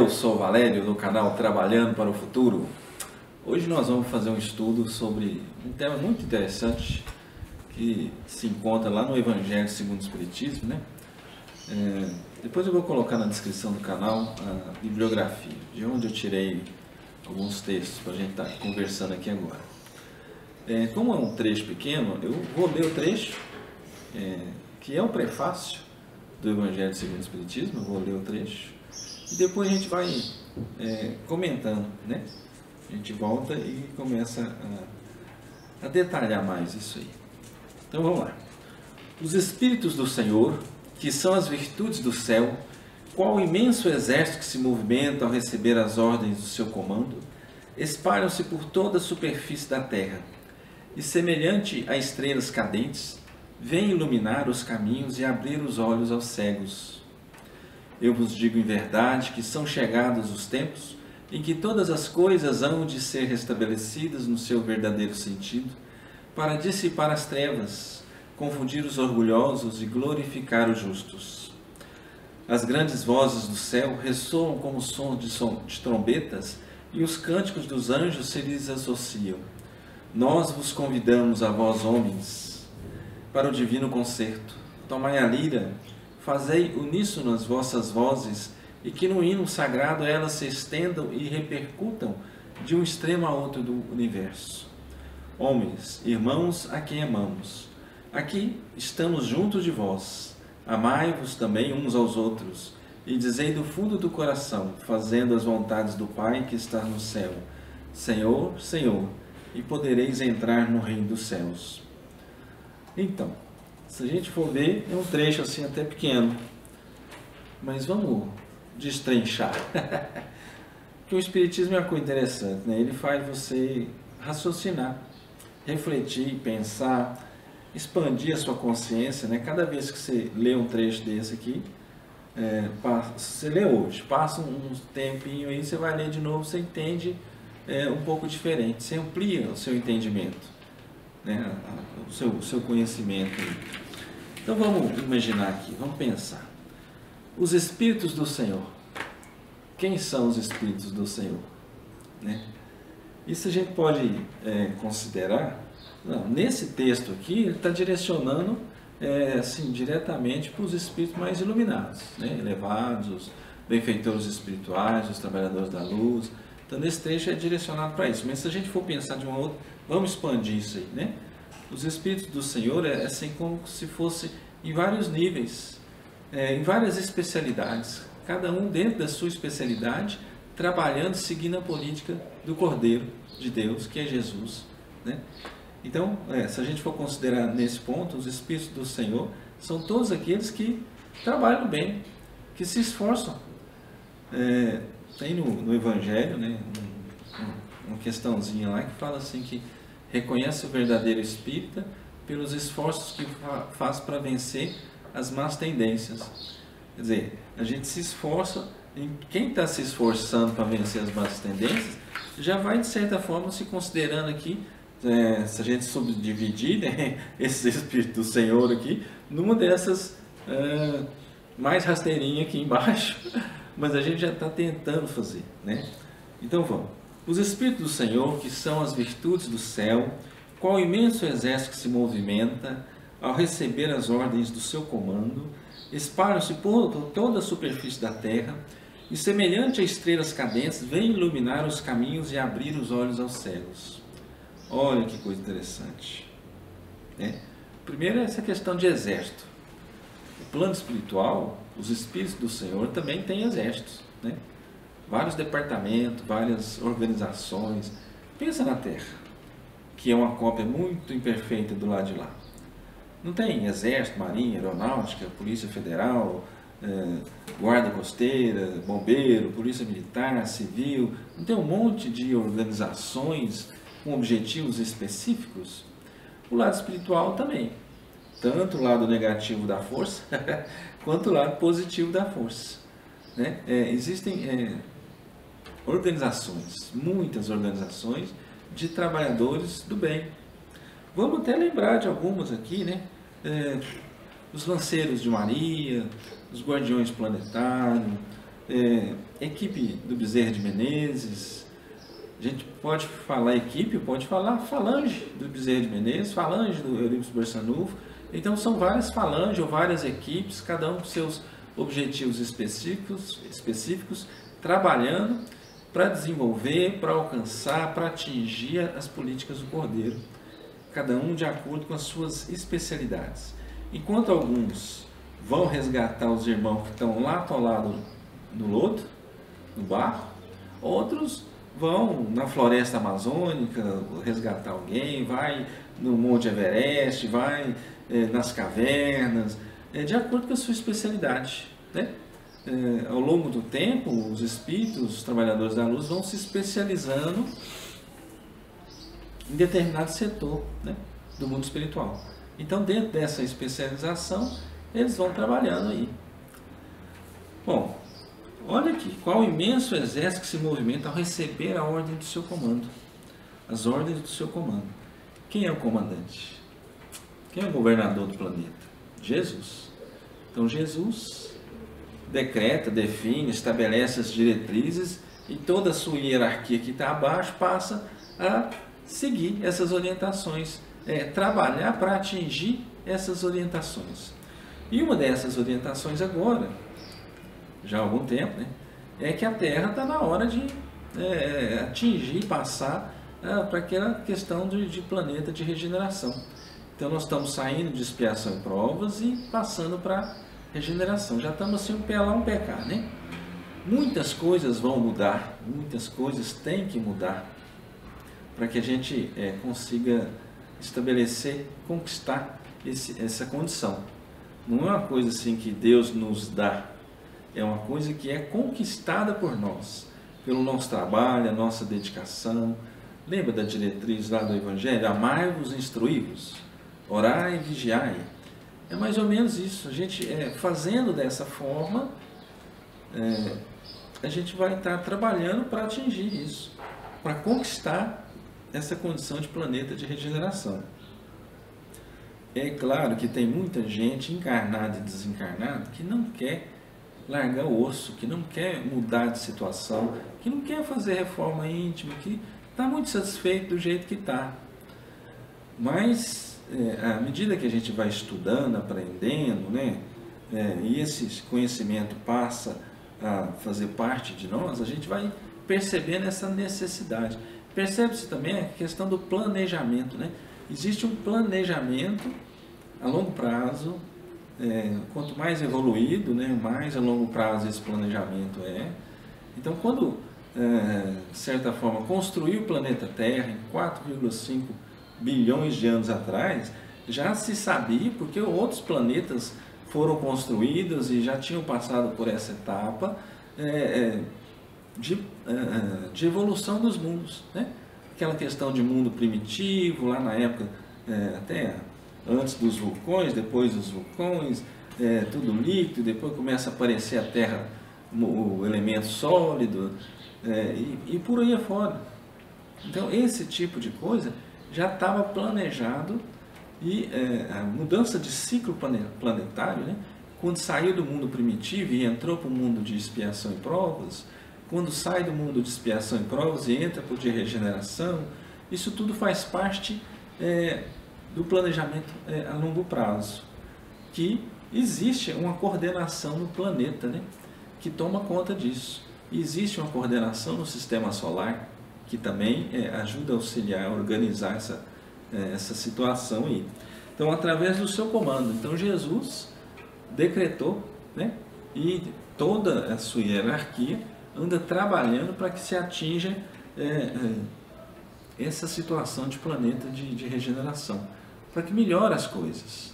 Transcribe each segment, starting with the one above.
eu sou o Valério do canal Trabalhando para o Futuro. Hoje nós vamos fazer um estudo sobre um tema muito interessante que se encontra lá no Evangelho segundo o Espiritismo, né? Depois eu vou colocar na descrição do canal a bibliografia, de onde eu tirei alguns textos para a gente estar conversando aqui agora. Como é um trecho pequeno, eu vou ler o trecho, que é o prefácio do Evangelho segundo o Espiritismo. Eu vou ler o trecho e depois a gente vai comentando, né? A gente volta e começa a detalhar mais isso aí. Então vamos lá. Os Espíritos do Senhor, que são as virtudes do céu, qual imenso exército que se movimenta ao receber as ordens do seu comando, espalham-se por toda a superfície da terra, e semelhante a estrelas cadentes, vêm iluminar os caminhos e abrir os olhos aos cegos. Eu vos digo em verdade que são chegados os tempos em que todas as coisas hão de ser restabelecidas no seu verdadeiro sentido, para dissipar as trevas, confundir os orgulhosos e glorificar os justos. As grandes vozes do céu ressoam como sons de trombetas, e os cânticos dos anjos se lhes associam. Nós vos convidamos, a vós homens, para o divino concerto. Tomai a lira, fazei uníssono as vossas vozes, e que no hino sagrado elas se estendam e repercutam de um extremo a outro do universo. Homens, irmãos a quem amamos, aqui estamos juntos de vós. Amai-vos também uns aos outros, e dizei do fundo do coração, fazendo as vontades do Pai que está no céu: Senhor, Senhor, e podereis entrar no reino dos céus. Então, se a gente for ver, é um trecho assim até pequeno, mas vamos destrinchar. Porque o Espiritismo é uma coisa interessante, né? Ele faz você raciocinar, refletir, pensar, expandir a sua consciência, né? Cada vez que você lê um trecho desse aqui, você lê hoje, passa um tempinho aí, você vai ler de novo, você entende um pouco diferente, você amplia o seu entendimento, né? o seu conhecimento. Então vamos imaginar aqui, vamos pensar. Os Espíritos do Senhor. Quem são os Espíritos do Senhor? Né? Isso a gente pode considerar. Não, nesse texto aqui, ele está direcionando assim, diretamente para os Espíritos mais iluminados, né? Elevados, os benfeitores espirituais, os trabalhadores da luz. Então, nesse trecho é direcionado para isso. Mas se a gente for pensar de uma outra, vamos expandir isso aí, né? Os Espíritos do Senhor é assim como se fosse em vários níveis, em várias especialidades, cada um dentro da sua especialidade, trabalhando, seguindo a política do Cordeiro de Deus, que é Jesus, né? Então, se a gente for considerar nesse ponto, os Espíritos do Senhor são todos aqueles que trabalham bem, que se esforçam. Tem no Evangelho, né, uma questãozinha lá que fala assim que reconhece o verdadeiro espírita pelos esforços que faz para vencer as más tendências. Quer dizer, a gente se esforça, quem está se esforçando para vencer as más tendências, já vai de certa forma se considerando aqui, se a gente subdividir, né, esses Espíritos do Senhor aqui, numa dessas mais rasteirinha aqui embaixo, mas a gente já está tentando fazer, né? Então vamos. Os Espíritos do Senhor, que são as virtudes do céu, qual imenso exército que se movimenta ao receber as ordens do seu comando, espalham-se por toda a superfície da terra, e semelhante a estrelas cadentes, vêm iluminar os caminhos e abrir os olhos aos cegos. Olha que coisa interessante, né? Primeiro é essa questão de exército. O plano espiritual, os Espíritos do Senhor também têm exércitos, né? Vários departamentos, várias organizações. Pensa na Terra, que é uma cópia muito imperfeita do lado de lá. Não tem exército, marinha, aeronáutica, polícia federal, guarda costeira, bombeiro, polícia militar, civil. Não tem um monte de organizações com objetivos específicos? O lado espiritual também. Tanto o lado negativo da força, quanto o lado positivo da força, né? Existem organizações, muitas organizações de trabalhadores do bem. Vamos até lembrar de algumas aqui, né? Os lanceiros de Maria, os guardiões planetários, equipe do Bezerra de Menezes, a gente pode falar equipe, pode falar falange do Bezerra de Menezes, falange do Eurípides Barçanufo. Então são várias falanges ou várias equipes, cada um com seus objetivos específicos, trabalhando para desenvolver, para alcançar, para atingir as políticas do Cordeiro, cada um de acordo com as suas especialidades. Enquanto alguns vão resgatar os irmãos que estão lá atolados no lodo, no barro, outros vão na floresta amazônica resgatar alguém, vai no Monte Everest, vai nas cavernas, de acordo com a sua especialidade, né? Ao longo do tempo, os espíritos, os trabalhadores da luz vão se especializando em determinado setor, né, do mundo espiritual. Então, dentro dessa especialização, eles vão trabalhando aí. Bom, olha aqui, qual imenso exército que se movimenta ao receber a ordem do seu comando. As ordens do seu comando. Quem é o comandante? Quem é o governador do planeta? Jesus. Então, Jesus decreta, define, estabelece as diretrizes e toda a sua hierarquia que está abaixo passa a seguir essas orientações, trabalhar para atingir essas orientações. E uma dessas orientações agora, já há algum tempo, né, é que a Terra está na hora de atingir, passar para aquela questão de planeta de regeneração. Então nós estamos saindo de expiação e provas e passando para regeneração. Já estamos assim um pé lá, um pé cá, né? Muitas coisas vão mudar, muitas coisas têm que mudar para que a gente consiga estabelecer, conquistar essa condição. Não é uma coisa assim que Deus nos dá, é uma coisa que é conquistada por nós, pelo nosso trabalho, a nossa dedicação. Lembra da diretriz lá do Evangelho? Amai-vos, instruí-vos, orai e vigiai. É mais ou menos isso. A gente fazendo dessa forma, a gente vai estar trabalhando para atingir isso, para conquistar essa condição de planeta de regeneração. É claro que tem muita gente encarnada e desencarnada que não quer largar o osso, que não quer mudar de situação, que não quer fazer reforma íntima, que está muito satisfeito do jeito que está. Mas, à medida que a gente vai estudando, aprendendo, né, e esse conhecimento passa a fazer parte de nós, a gente vai percebendo essa necessidade. Percebe-se também a questão do planejamento, né? Existe um planejamento a longo prazo, quanto mais evoluído, né, mais a longo prazo esse planejamento é. Então, quando, de certa forma, construiu o planeta Terra em 4,5 bilhões de anos atrás, já se sabia, porque outros planetas foram construídos e já tinham passado por essa etapa de evolução dos mundos, né? Aquela questão de mundo primitivo, lá na época, até antes dos vulcões, depois dos vulcões, tudo líquido, depois começa a aparecer a Terra, o elemento sólido, e por aí afora. Então, esse tipo de coisa já estava planejado, e a mudança de ciclo planetário, né, quando saiu do mundo primitivo e entrou para o mundo de expiação e provas, quando sai do mundo de expiação e provas e entra para o de regeneração, isso tudo faz parte do planejamento a longo prazo, que existe uma coordenação no planeta, né, que toma conta disso. E existe uma coordenação no sistema solar, que também ajuda a auxiliar, a organizar essa situação aí. Então, através do seu comando. Então, Jesus decretou, né, e toda a sua hierarquia anda trabalhando para que se atinja essa situação de planeta de regeneração, para que melhore as coisas.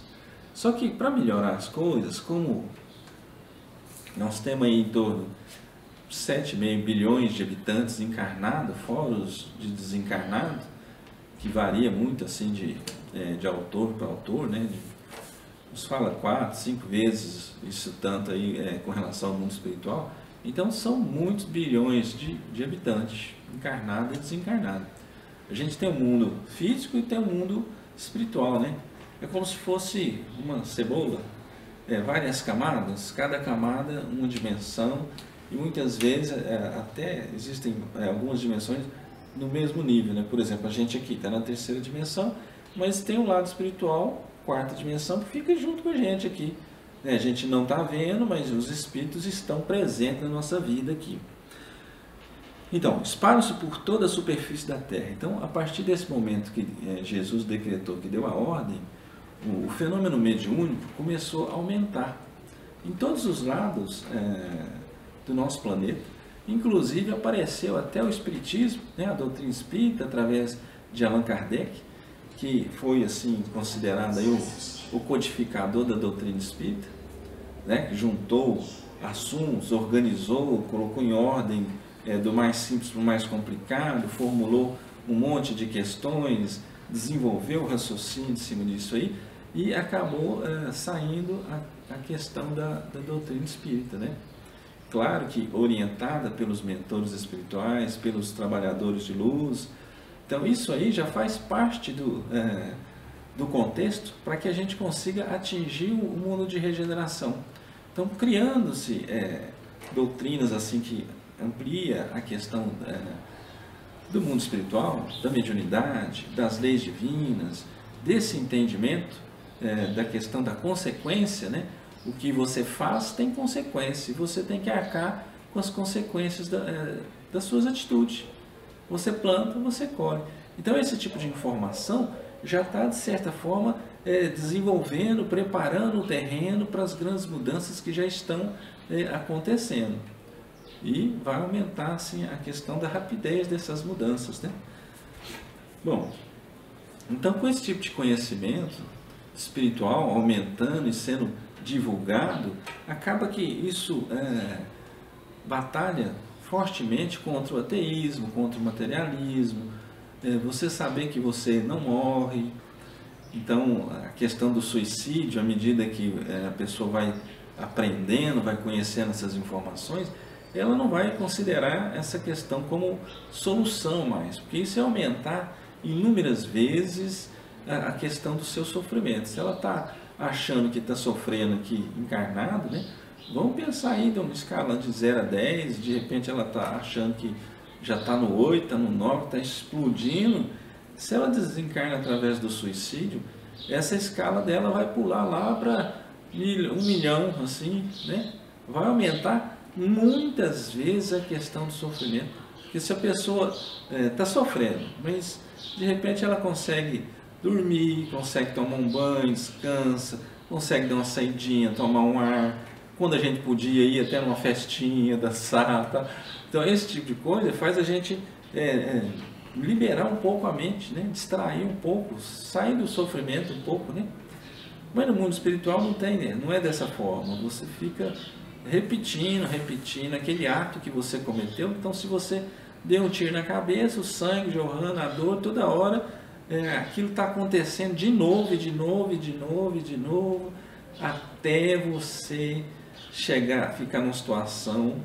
Só que para melhorar as coisas, como nós temos aí em torno de 7,5 bilhões de habitantes encarnados, fora os de desencarnados, que varia muito assim de autor para autor, né? Nos fala 4, 5 vezes isso tanto aí com relação ao mundo espiritual. Então são muitos bilhões de habitantes, encarnados e desencarnados. A gente tem um mundo físico e tem um mundo espiritual, né? É como se fosse uma cebola, várias camadas, cada camada uma dimensão, e muitas vezes até existem algumas dimensões no mesmo nível, né? Por exemplo, a gente aqui está na terceira dimensão, mas tem um lado espiritual, quarta dimensão, que fica junto com a gente aqui, né? A gente não está vendo, mas os espíritos estão presentes na nossa vida aqui. Então, espalham-se por toda a superfície da Terra. Então, a partir desse momento que Jesus decretou, que deu a ordem, o fenômeno mediúnico começou a aumentar em todos os lados do nosso planeta. Inclusive apareceu até o Espiritismo, né, a doutrina espírita, através de Allan Kardec, que foi assim considerado aí o codificador da doutrina espírita, né, que juntou assuntos, organizou, colocou em ordem do mais simples para o mais complicado, formulou um monte de questões, desenvolveu o raciocínio em cima disso aí, e acabou saindo a questão da doutrina espírita, né? Claro que orientada pelos mentores espirituais, pelos trabalhadores de luz. Então isso aí já faz parte do contexto para que a gente consiga atingir o mundo de regeneração. Então, criando-se doutrinas assim que amplia a questão do mundo espiritual, da mediunidade, das leis divinas, desse entendimento da questão da consequência, né? O que você faz tem consequência e você tem que arcar com as consequências das suas atitudes. Você planta, você colhe. Então esse tipo de informação já está, de certa forma, desenvolvendo, preparando o terreno para as grandes mudanças que já estão acontecendo. E vai aumentar assim, a questão da rapidez dessas mudanças, né? Bom, então com esse tipo de conhecimento espiritual aumentando e sendo divulgado, acaba que isso batalha fortemente contra o ateísmo, contra o materialismo, você saber que você não morre. Então a questão do suicídio, à medida que a pessoa vai aprendendo, vai conhecendo essas informações, ela não vai considerar essa questão como solução mais, porque isso é aumentar inúmeras vezes a questão do seu sofrimento. Se ela está achando que está sofrendo aqui encarnado, né? Vamos pensar aí de uma escala de 0 a 10, de repente ela está achando que já está no 8, está no 9, está explodindo. Se ela desencarna através do suicídio, essa escala dela vai pular lá para 1 milhão, assim, né? Vai aumentar muitas vezes a questão do sofrimento. Porque se a pessoa está sofrendo, mas de repente ela consegue dormir, consegue tomar um banho, descansa, consegue dar uma saidinha, tomar um ar, quando a gente podia ir até numa festinha, dançar, tá? Então esse tipo de coisa faz a gente liberar um pouco a mente, né? Distrair um pouco, sair do sofrimento um pouco, né? Mas no mundo espiritual não tem, né? Não é dessa forma, você fica repetindo aquele ato que você cometeu. Então se você deu um tiro na cabeça, o sangue jorrando, a dor, toda hora aquilo está acontecendo de novo, até você ficar numa situação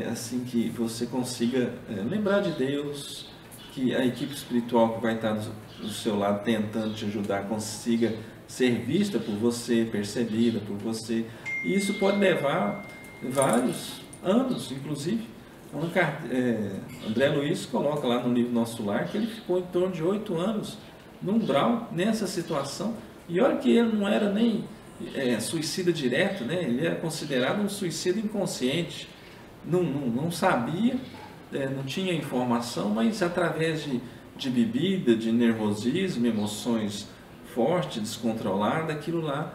assim que você consiga lembrar de Deus, que a equipe espiritual que vai estar do seu lado tentando te ajudar consiga ser vista por você, percebida por você. E isso pode levar vários anos, inclusive. André Luiz coloca lá no livro Nosso Lar que ele ficou em torno de 8 anos no umbral, nessa situação. E olha que ele não era nem suicida direto, né? Ele era considerado um suicida inconsciente. Não sabia, não tinha informação, mas através de bebida, de nervosismo, emoções fortes, descontroladas, aquilo lá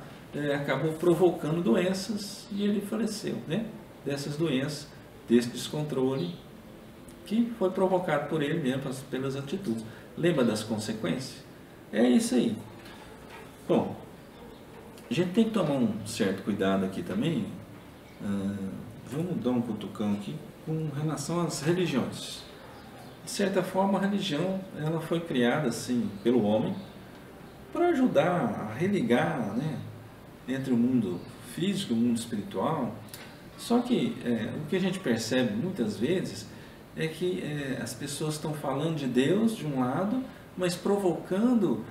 acabou provocando doenças e ele faleceu, né? Dessas doenças, desse descontrole que foi provocado por ele mesmo, pelas atitudes. Lembra das consequências? É isso aí. Bom, a gente tem que tomar um certo cuidado aqui também. Vamos dar um cutucão aqui com relação às religiões. De certa forma, a religião ela foi criada assim pelo homem para ajudar a religar, né, entre o mundo físico e o mundo espiritual. Só que o que a gente percebe muitas vezes é que as pessoas estão falando de Deus de um lado, mas provocando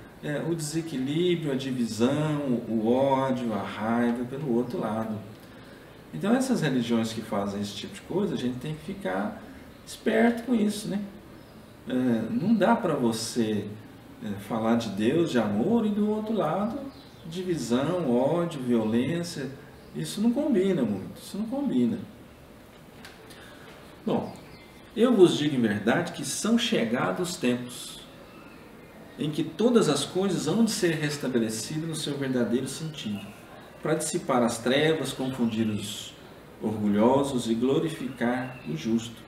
o desequilíbrio, a divisão, o ódio, a raiva pelo outro lado. Então essas religiões que fazem esse tipo de coisa, a gente tem que ficar esperto com isso, né? Não dá para você falar de Deus, de amor, e do outro lado, divisão, ódio, violência. Isso não combina muito, isso não combina. Bom, eu vos digo em verdade que são chegados os tempos em que todas as coisas hão de ser restabelecidas no seu verdadeiro sentido, para dissipar as trevas, confundir os orgulhosos e glorificar o justo.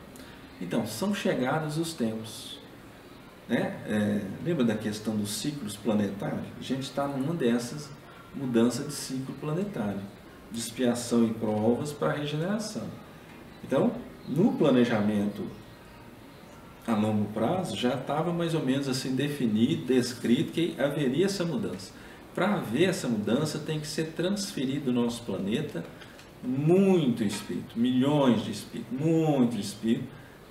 Então, são chegados os tempos. Lembra da questão dos ciclos planetários? A gente está numa dessas mudanças de ciclo planetário, de expiação e provas para regeneração. Então, no planejamento a longo prazo, já estava mais ou menos assim definido, descrito que haveria essa mudança. Para haver essa mudança, tem que ser transferido do nosso planeta muito espírito, milhões de espíritos, muito espírito,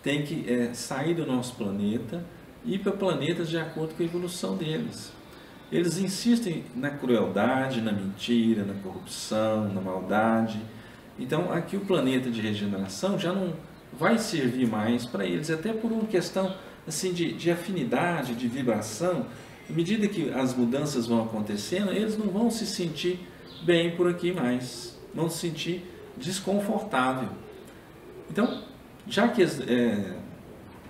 tem que sair do nosso planeta e ir para planetas de acordo com a evolução deles. Eles insistem na crueldade, na mentira, na corrupção, na maldade. Então, aqui o planeta de regeneração já não vai servir mais para eles, até por uma questão assim, de afinidade, de vibração. À medida que as mudanças vão acontecendo, eles não vão se sentir bem por aqui mais, vão se sentir desconfortável. Então, já que eles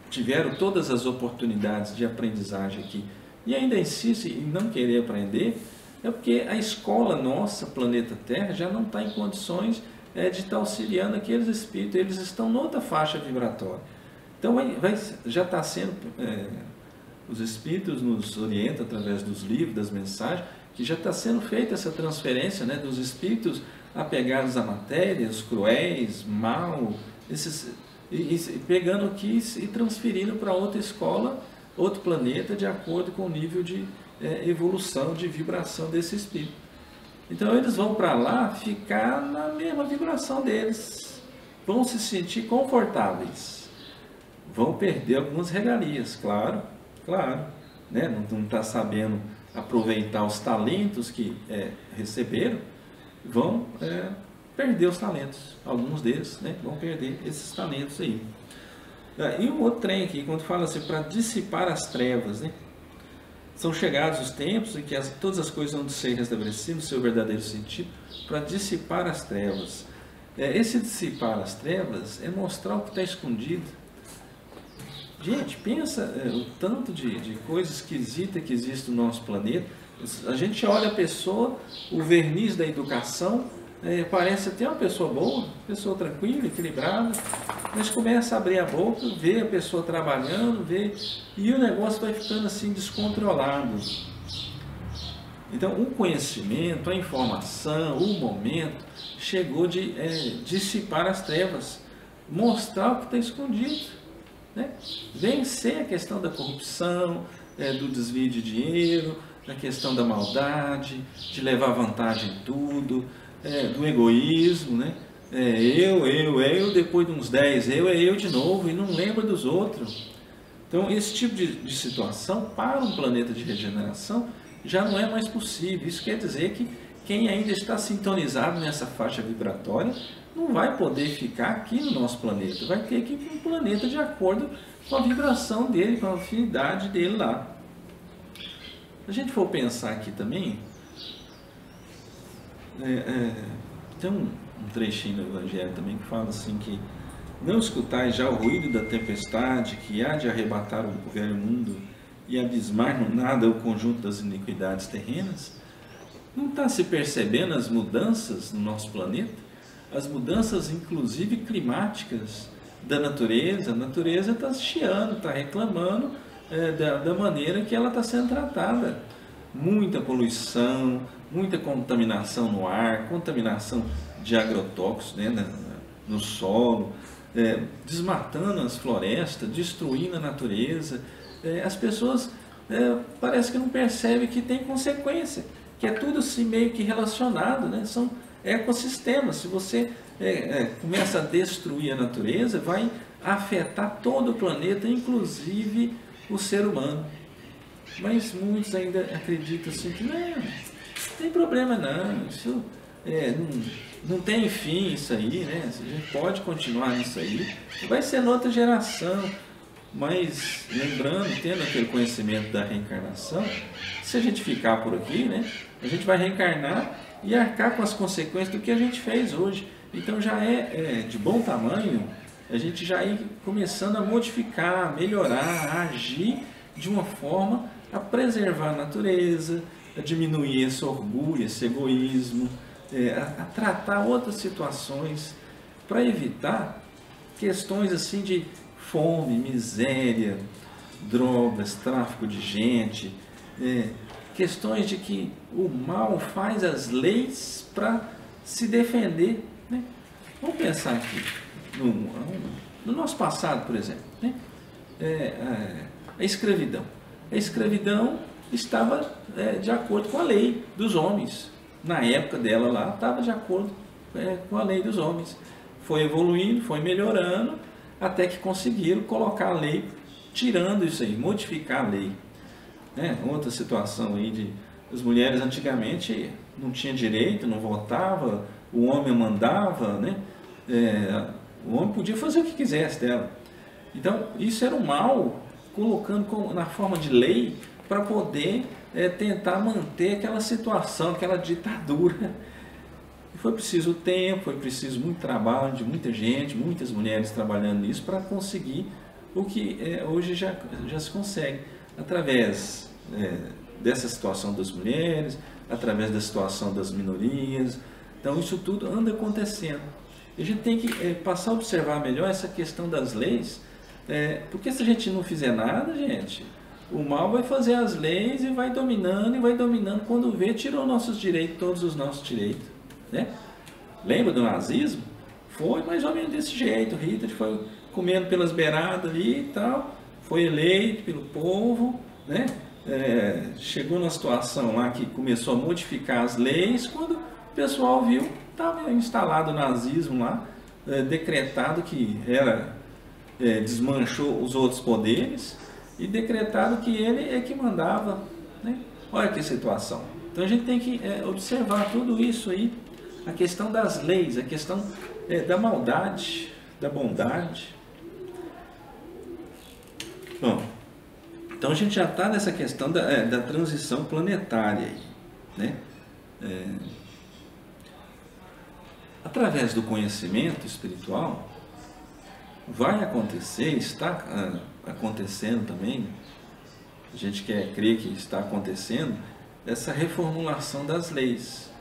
tiveram todas as oportunidades de aprendizagem aqui e ainda insistem em não querer aprender, é porque a escola nossa, planeta Terra, já não está em condições de estar auxiliando aqueles espíritos, eles estão noutra faixa vibratória. Então, já está sendo, os espíritos nos orientam através dos livros, das mensagens, que já está sendo feita essa transferência, né, dos espíritos apegados à matéria, os cruéis, mal, pegando aqui e transferindo para outra escola, outro planeta, de acordo com o nível de evolução, de vibração desse espírito. Então eles vão para lá ficar na mesma vibração deles, vão se sentir confortáveis, vão perder algumas regalias, claro, né? Não está sabendo aproveitar os talentos que receberam, vão perder os talentos, alguns deles, né, vão perder esses talentos aí. E um outro trem aqui, quando fala assim, para dissipar as trevas, né? São chegados os tempos em que todas as coisas vão ser restabelecidas no seu verdadeiro sentido, para dissipar as trevas. Esse dissipar as trevas é mostrar o que está escondido. Gente, pensa o tanto de coisa esquisita que existe no nosso planeta. A gente olha a pessoa, o verniz da educação, parece até uma pessoa boa, pessoa tranquila, equilibrada, mas começa a abrir a boca, vê a pessoa trabalhando, e o negócio vai ficando assim descontrolado. Então, o conhecimento, a informação, o momento, chegou de dissipar as trevas, mostrar o que está escondido, né? Vencer a questão da corrupção, do desvio de dinheiro, da questão da maldade, de levar vantagem em tudo, do egoísmo, né? Eu, depois de uns 10, eu de novo, e não lembra dos outros. Então, esse tipo de situação, para um planeta de regeneração, já não é mais possível. Isso quer dizer que quem ainda está sintonizado nessa faixa vibratória não vai poder ficar aqui no nosso planeta, vai ter que ir para um planeta de acordo com a vibração dele, com a afinidade dele lá. Se a gente for pensar aqui também, tem um trechinho do Evangelho também que fala assim que não escutais já o ruído da tempestade que há de arrebatar o velho mundo e abismar no nada o conjunto das iniquidades terrenas. Não está se percebendo as mudanças no nosso planeta? As mudanças inclusive climáticas da natureza. A natureza está chiando, está reclamando da maneira que ela está sendo tratada. Muita poluição, muita contaminação no ar, contaminação de agrotóxicos, né, no solo, desmatando as florestas, destruindo a natureza. As pessoas parece que não percebem que tem consequência, que é tudo assim meio que relacionado, né? São ecossistemas. Se você começa a destruir a natureza, vai afetar todo o planeta, inclusive o ser humano. Mas muitos ainda acreditam assim que não tem problema não, isso não tem fim isso aí, né? A gente pode continuar nisso aí, vai ser noutra geração, mas lembrando, tendo aquele conhecimento da reencarnação, se a gente ficar por aqui, né, a gente vai reencarnar e arcar com as consequências do que a gente fez hoje. Então já é de bom tamanho a gente já ir começando a modificar, a melhorar, a agir de uma forma a preservar a natureza, a diminuir esse orgulho, esse egoísmo, a tratar outras situações para evitar questões assim de fome, miséria, drogas, tráfico de gente, questões de que o mal faz as leis para se defender, né? Vamos pensar aqui no nosso passado, por exemplo, né? A escravidão. A escravidão estava de acordo com a lei dos homens. Na época dela lá, estava de acordo com a lei dos homens. Foi evoluindo, foi melhorando, até que conseguiram colocar a lei, tirando isso aí, modificar a lei. Outra situação aí de as mulheres antigamente não tinham direito, não votavam, o homem mandava, né? O homem podia fazer o que quisesse dela. Então, isso era um mal, colocando na forma de lei para poder tentar manter aquela situação, aquela ditadura. E foi preciso tempo, foi preciso muito trabalho de muita gente, muitas mulheres trabalhando nisso para conseguir o que hoje já se consegue, através dessa situação das mulheres, através da situação das minorias. Então isso tudo anda acontecendo. E a gente tem que passar a observar melhor essa questão das leis, porque se a gente não fizer nada, gente, o mal vai fazer as leis e vai dominando, quando vê, tirou nossos direitos, todos os nossos direitos, né? Lembra do nazismo? Foi mais ou menos desse jeito. Hitler foi comendo pelas beiradas ali e tal, foi eleito pelo povo, né? Chegou numa situação lá que começou a modificar as leis, quando o pessoal viu, estava instalado o nazismo lá, decretado que desmanchou os outros poderes e decretado que ele é que mandava, né? Olha que situação. Então a gente tem que observar tudo isso aí, a questão das leis, a questão da maldade, da bondade. Bom, então a gente já está nessa questão da transição planetária aí, né? Através do conhecimento espiritual, vai acontecer, está acontecendo também, a gente crê que está acontecendo, essa reformulação das leis.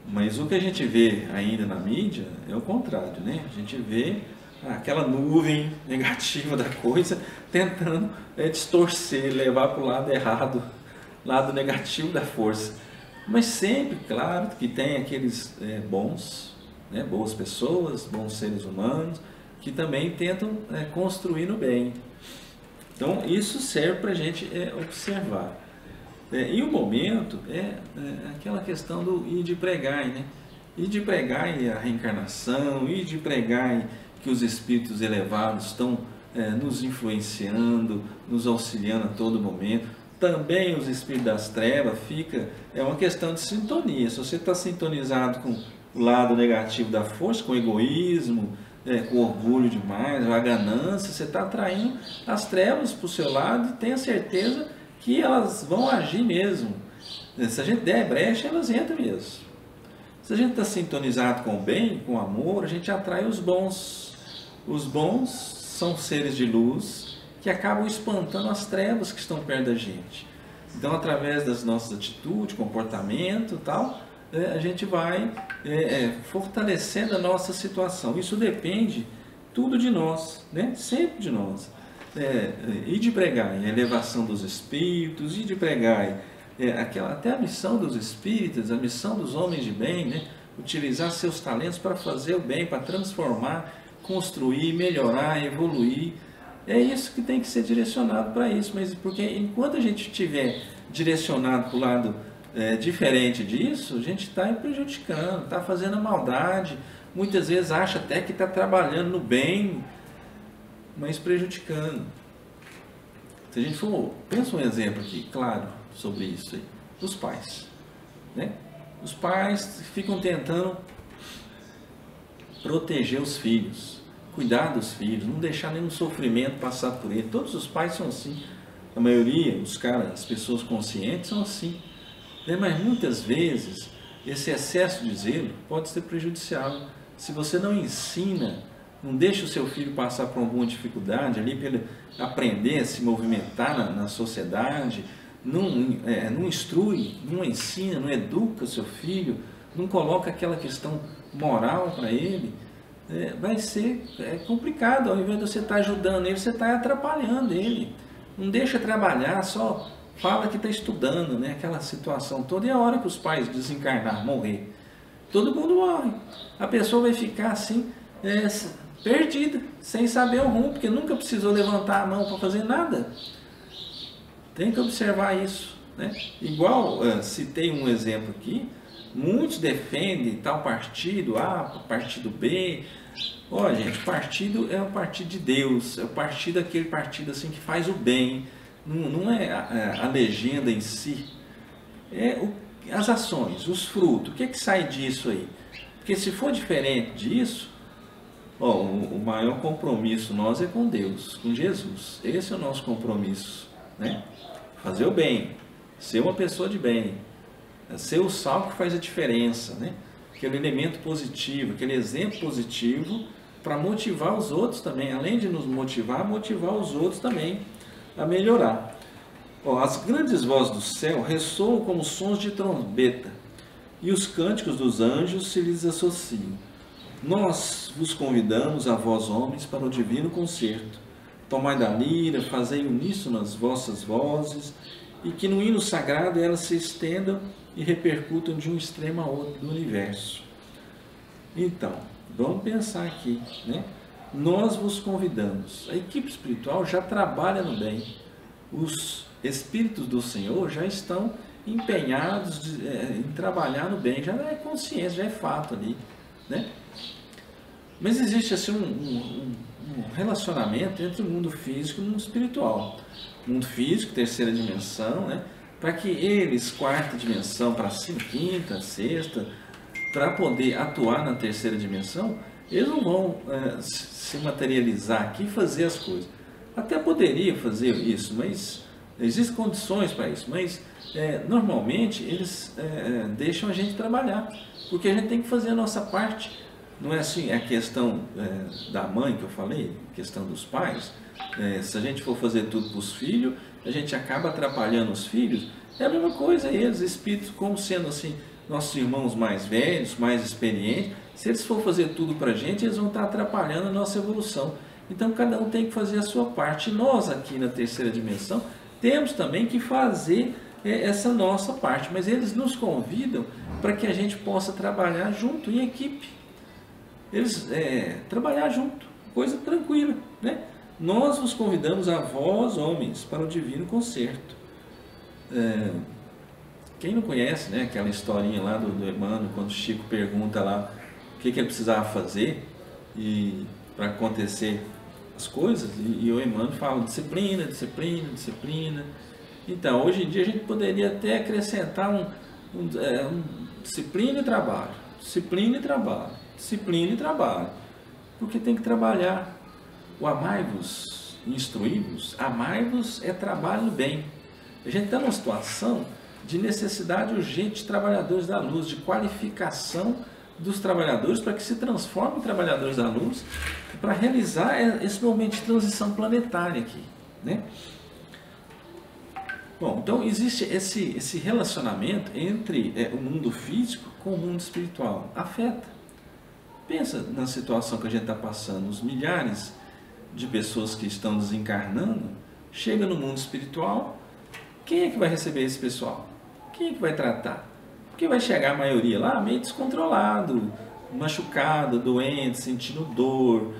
Mas o que a gente vê ainda na mídia é o contrário, né? A gente vê aquela nuvem negativa da coisa tentando distorcer, levar para o lado errado, lado negativo da força. Mas sempre, claro, que tem aqueles bons, né, boas pessoas, bons seres humanos, que também tentam construir no bem. Então, isso serve para a gente observar. E o momento aquela questão do ir de pregar, né? Ir de pregar a reencarnação, ir de pregar que os espíritos elevados estão nos influenciando, nos auxiliando a todo momento. Também os espíritos das trevas é uma questão de sintonia. Se você está sintonizado com o lado negativo da força, com o egoísmo, com orgulho demais, a ganância, você está atraindo as trevas para o seu lado e tenha certeza que elas vão agir mesmo. Se a gente der brecha, elas entram mesmo. Se a gente está sintonizado com o bem, com o amor, a gente atrai os bons. Os bons são seres de luz que acabam espantando as trevas que estão perto da gente. Então, através das nossas atitudes, comportamento e tal, a gente vai fortalecendo a nossa situação. Isso depende tudo de nós, né? Sempre de nós. E de pregar a elevação dos espíritos, e de pregar até a missão dos espíritas, a missão dos homens de bem, né? Utilizar seus talentos para fazer o bem, para transformar, construir, melhorar, evoluir. É isso que tem que ser direcionado para isso, mas porque enquanto a gente estiver direcionado para o lado diferente disso, a gente está prejudicando, está fazendo a maldade, muitas vezes acha até que está trabalhando no bem, mas prejudicando. Se a gente pensa um exemplo aqui, claro, sobre isso aí, os pais, né? Os pais ficam tentando proteger os filhos, cuidar dos filhos, não deixar nenhum sofrimento passar por ele. Todos os pais são assim. A maioria, as pessoas conscientes são assim. Mas muitas vezes, esse excesso de zelo pode ser prejudicial. Se você não ensina, não deixa o seu filho passar por alguma dificuldade ali, para ele aprender a se movimentar na sociedade, não instrui, não ensina, não educa o seu filho, não coloca aquela questão moral para ele, vai ser complicado. Ao invés de você estar ajudando ele, você está atrapalhando ele. Não deixa trabalhar, só fala que está estudando, né? Aquela situação toda. E a hora que os pais desencarnar, morrer, todo mundo morre. A pessoa vai ficar assim, perdida, sem saber o rumo, porque nunca precisou levantar a mão para fazer nada. Tem que observar isso, né? Igual, citei um exemplo aqui, muitos defendem tal partido A, partido B. Olha, gente, partido é o partido de Deus, é o partido, aquele partido assim que faz o bem, não é a legenda em si, as ações, os frutos. O que é que sai disso aí? Porque se for diferente disso, o maior compromisso nosso é com Deus, com Jesus. Esse é o nosso compromisso, né? Fazer o bem, ser uma pessoa de bem, ser o sal que faz a diferença, né? Aquele elemento positivo, aquele exemplo positivo para motivar os outros também, além de nos motivar os outros também a melhorar. As grandes vozes do céu ressoam como sons de trombeta, e os cânticos dos anjos se lhes associam. Nós vos convidamos, a vós homens, para o divino concerto. Tomai da lira, fazei uníssono as vossas vozes, e que no hino sagrado elas se estendam e repercutam de um extremo a outro do universo. Então, vamos pensar aqui, né? Nós vos convidamos. A equipe espiritual já trabalha no bem. Os espíritos do Senhor já estão empenhados em trabalhar no bem. Já é consciência, já é fato ali, né? Mas existe assim um relacionamento entre o mundo físico e o mundo espiritual. O mundo físico, terceira dimensão, né? Para que eles, quarta dimensão, para cima, quinta, sexta, para poder atuar na terceira dimensão, eles não vão se materializar aqui e fazer as coisas. Até poderia fazer isso, mas existem condições para isso, mas normalmente eles deixam a gente trabalhar, porque a gente tem que fazer a nossa parte. Não é assim, a questão da mãe que eu falei, a questão dos pais. Se a gente for fazer tudo para os filhos, a gente acaba atrapalhando os filhos. É a mesma coisa eles, espíritos, como sendo assim, nossos irmãos mais velhos, mais experientes. Se eles for fazer tudo para a gente, eles vão estar atrapalhando a nossa evolução. Então cada um tem que fazer a sua parte. E nós aqui na terceira dimensão temos também que fazer essa nossa parte. Mas eles nos convidam para que a gente possa trabalhar junto, em equipe. Eles trabalhar junto, coisa tranquila, né? Nós vos convidamos, a vós, homens, para o divino concerto. Quem não conhece, né, aquela historinha lá do Emmanuel, quando o Chico pergunta lá o que ele precisava fazer para acontecer as coisas, e o Emmanuel fala disciplina, disciplina, disciplina. Então, hoje em dia a gente poderia até acrescentar disciplina e trabalho, disciplina e trabalho, disciplina e trabalho, porque tem que trabalhar. O amai-vos, instruí-vos, amai-vos é trabalho no bem. A gente está numa situação de necessidade urgente de trabalhadores da luz, de qualificação dos trabalhadores para que se transformem em trabalhadores da luz, para realizar esse momento de transição planetária aqui, né? Bom, então existe esse relacionamento entre o mundo físico com o mundo espiritual. Afeta. Pensa na situação que a gente está passando. Os milhares de pessoas que estão desencarnando, chega no mundo espiritual, quem é que vai receber esse pessoal? Quem é que vai tratar? Porque vai chegar a maioria lá meio descontrolado, machucado, doente, sentindo dor.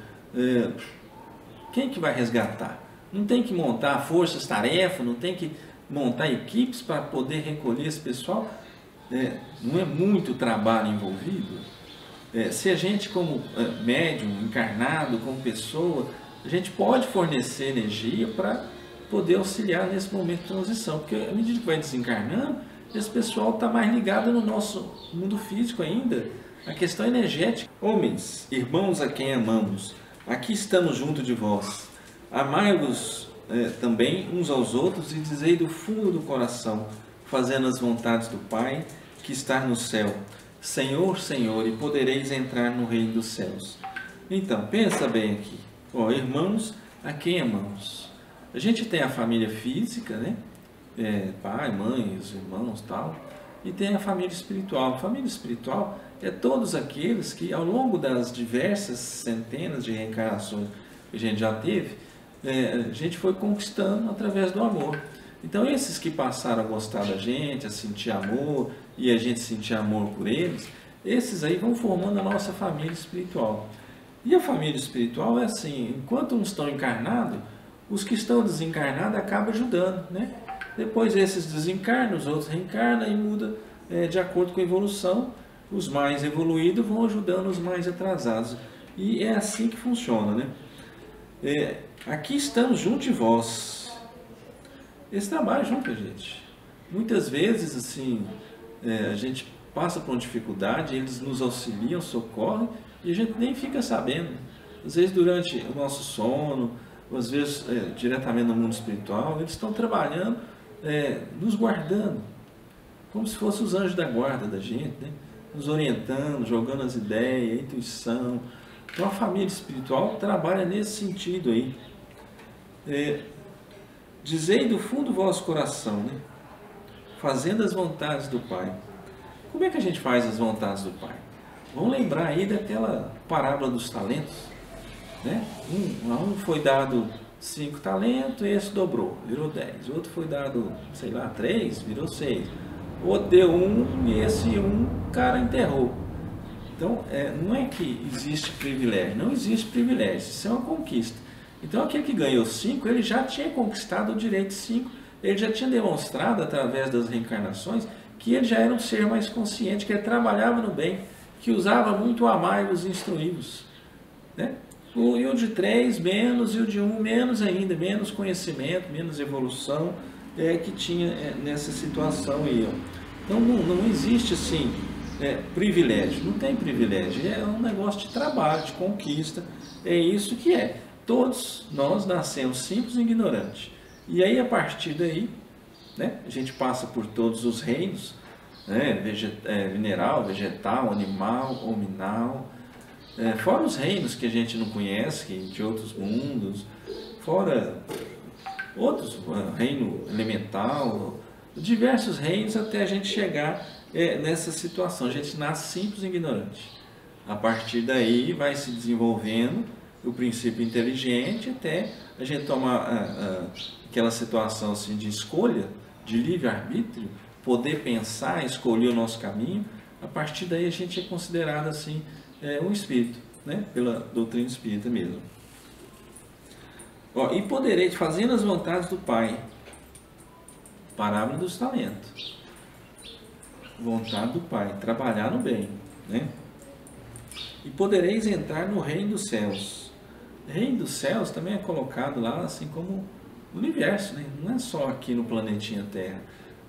Quem é que vai resgatar? Não tem que montar forças-tarefa, não tem que montar equipes para poder recolher esse pessoal? Não é muito trabalho envolvido? Se a gente, como médium, encarnado, como pessoa, a gente pode fornecer energia para poder auxiliar nesse momento de transição, porque à medida que vai desencarnando, esse pessoal está mais ligado no nosso mundo físico ainda, a questão energética. Homens, irmãos a quem amamos, aqui estamos junto de vós. Amai-vos também uns aos outros e dizei do fundo do coração, fazendo as vontades do Pai que está no céu. Senhor, Senhor, e podereis entrar no reino dos céus. Então, pensa bem aqui. Irmãos a quem amamos. A gente tem a família física, né? Pai, mãe, os irmãos, tal. E tem a família espiritual. A família espiritual é todos aqueles que, ao longo das diversas centenas de reencarnações que a gente já teve, a gente foi conquistando através do amor. Então, esses que passaram a gostar da gente, a sentir amor, e a gente sentir amor por eles, esses aí vão formando a nossa família espiritual. E a família espiritual é assim, enquanto uns estão encarnados, os que estão desencarnados acabam ajudando, né? Depois esses desencarnam, os outros reencarnam e muda de acordo com a evolução. Os mais evoluídos vão ajudando os mais atrasados. E é assim que funciona, né? Aqui estamos junto de vós. Esse trabalho junto com a gente. Muitas vezes, assim, a gente passa por uma dificuldade, eles nos auxiliam, socorrem, e a gente nem fica sabendo. Às vezes durante o nosso sono, às vezes diretamente no mundo espiritual, eles estão trabalhando, nos guardando, como se fossem os anjos da guarda da gente, né? Nos orientando, jogando as ideias, a intuição. Então a família espiritual trabalha nesse sentido aí. Dizei do fundo do vosso coração, né? Fazendo as vontades do Pai. Como é que a gente faz as vontades do Pai? Vamos lembrar aí daquela parábola dos talentos, né? Um foi dado 5 talentos, esse dobrou, virou 10. O outro foi dado, sei lá, 3, virou 6. O outro deu 1 e esse 1 o cara enterrou. Então, não é que existe privilégio, não existe privilégio, isso é uma conquista. Então, aquele que ganhou 5, ele já tinha conquistado o direito de 5, ele já tinha demonstrado através das reencarnações que ele já era um ser mais consciente, que ele trabalhava no bem, que usava muito o amai-vos e instruí-vos, né? E o de 3 menos, e o de 1 menos ainda, menos conhecimento, menos evolução, que tinha nessa situação aí. Ó. Então não existe assim privilégio, não tem privilégio, é um negócio de trabalho, de conquista, é isso que é. Todos nós nascemos simples e ignorantes. E aí a partir daí, né, a gente passa por todos os reinos, né, mineral, vegetal, animal, hominal, fora os reinos que a gente não conhece, de outros mundos, fora outros, reino elemental, diversos reinos até a gente chegar nessa situação. A gente nasce simples e ignorante. A partir daí vai se desenvolvendo o princípio inteligente até a gente tomar aquela situação assim, de escolha, de livre-arbítrio, poder pensar, escolher o nosso caminho. A partir daí a gente é considerado assim um espírito, né? Pela doutrina espírita mesmo. E poderei, fazendo as vontades do Pai, parábola dos talentos, vontade do Pai, trabalhar no bem, né? E podereis entrar no reino dos céus. O reino dos céus também é colocado lá assim como o universo, né? Não é só aqui no planetinha Terra.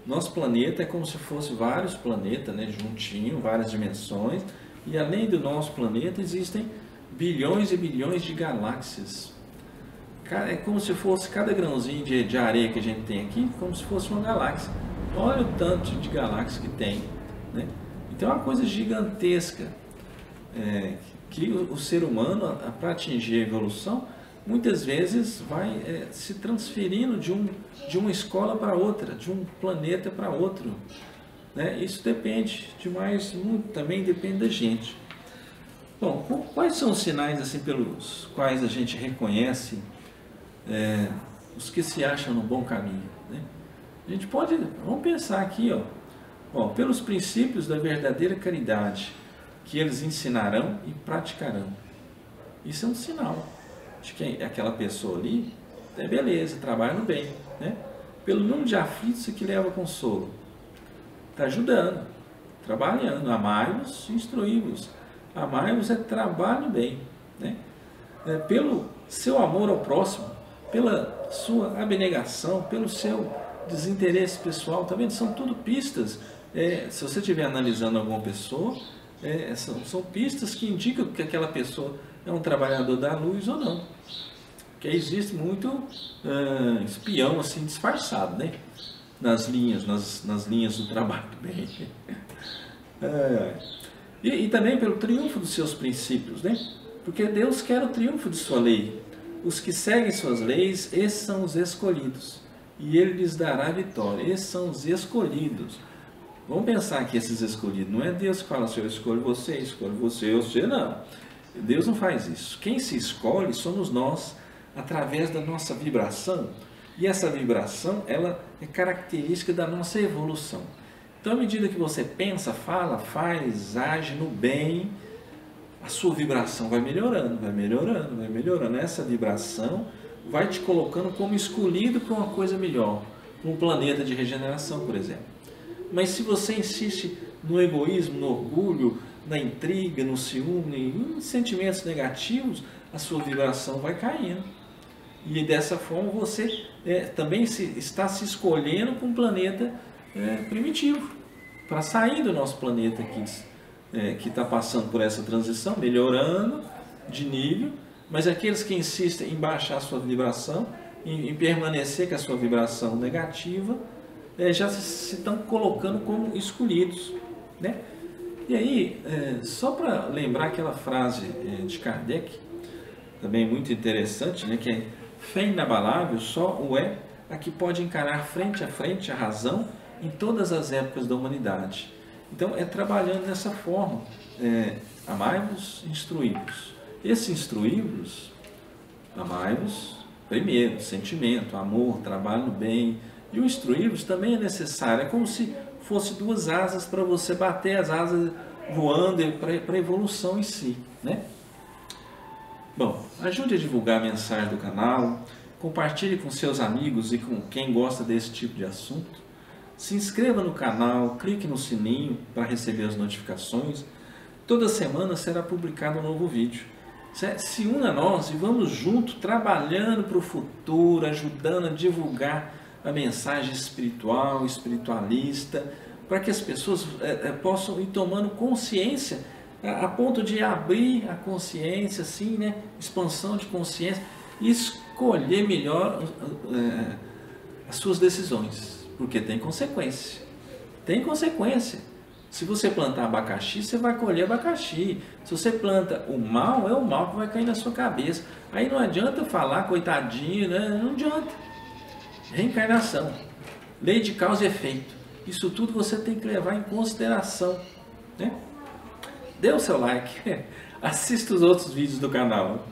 Nosso planeta é como se fosse vários planetas, né? Juntinho, várias dimensões. E além do nosso planeta existem bilhões e bilhões de galáxias. É como se fosse cada grãozinho de areia que a gente tem aqui, como se fosse uma galáxia. Olha o tanto de galáxias que tem, né? Então é uma coisa gigantesca, que o ser humano, para atingir a evolução, muitas vezes vai se transferindo de uma escola para outra, de um planeta para outro, né? Isso depende demais, muito também depende da gente. Bom, quais são os sinais assim pelos quais a gente reconhece os que se acham no bom caminho, né? A gente vamos pensar aqui, pelos princípios da verdadeira caridade, que eles ensinarão e praticarão. Isso é um sinal de que aquela pessoa ali, beleza, trabalha no bem, né? Pelo número de aflitos que leva consolo, está ajudando, trabalhando. Amai-vos, instruí-vos. Amai-vos é trabalho no bem, né? Pelo seu amor ao próximo, pela sua abnegação, pelo seu desinteresse pessoal, tá vendo? São tudo pistas. Se você estiver analisando alguma pessoa, são pistas que indicam que aquela pessoa é um trabalhador da luz ou não. Porque existe muito espião assim disfarçado, né? Nas linhas do trabalho. Bem. E também pelo triunfo dos seus princípios, né? Porque Deus quer o triunfo de sua lei. Os que seguem suas leis, esses são os escolhidos. E Ele lhes dará a vitória. Esses são os escolhidos. Vamos pensar que esses escolhidos, não é Deus que fala assim, eu escolho você, não. Deus não faz isso. Quem se escolhe somos nós, através da nossa vibração. E essa vibração, ela é característica da nossa evolução. Então, à medida que você pensa, fala, faz, age no bem, a sua vibração vai melhorando, vai melhorando, vai melhorando. Essa vibração vai te colocando como escolhido para uma coisa melhor, para um planeta de regeneração, por exemplo. Mas se você insiste no egoísmo, no orgulho, na intriga, no ciúme, em sentimentos negativos, a sua vibração vai caindo. E dessa forma você também está se escolhendo para um planeta primitivo, para sair do nosso planeta aqui, que está passando por essa transição, melhorando de nível, mas aqueles que insistem em baixar a sua vibração, em permanecer com a sua vibração negativa, já se estão colocando como escolhidos, né? E aí, só para lembrar aquela frase de Kardec, também muito interessante, né, que é: fé inabalável só o é a que pode encarar frente a frente a razão em todas as épocas da humanidade. Então, trabalhando dessa forma, amai-vos, instruí-vos. Esse instruí-vos, amai-vos, primeiro, sentimento, amor, trabalho no bem. E o instruí-vos também é necessário, é como se fosse duas asas para você bater as asas voando para a evolução em si, né? Bom, ajude a divulgar a mensagem do canal, compartilhe com seus amigos e com quem gosta desse tipo de assunto. Se inscreva no canal, clique no sininho para receber as notificações. Toda semana será publicado um novo vídeo. Se una a nós e vamos junto, trabalhando para o futuro, ajudando a divulgar a mensagem espiritual, espiritualista, para que as pessoas possam ir tomando consciência, a ponto de abrir a consciência, assim, né? Expansão de consciência, e escolher melhor as suas decisões, porque tem consequência. Tem consequência. Se você plantar abacaxi, você vai colher abacaxi. Se você planta o mal, é o mal que vai cair na sua cabeça. Aí não adianta falar, coitadinho, né? Não adianta. Reencarnação, lei de causa e efeito, isso tudo você tem que levar em consideração, né? Dê o seu like, assista os outros vídeos do canal.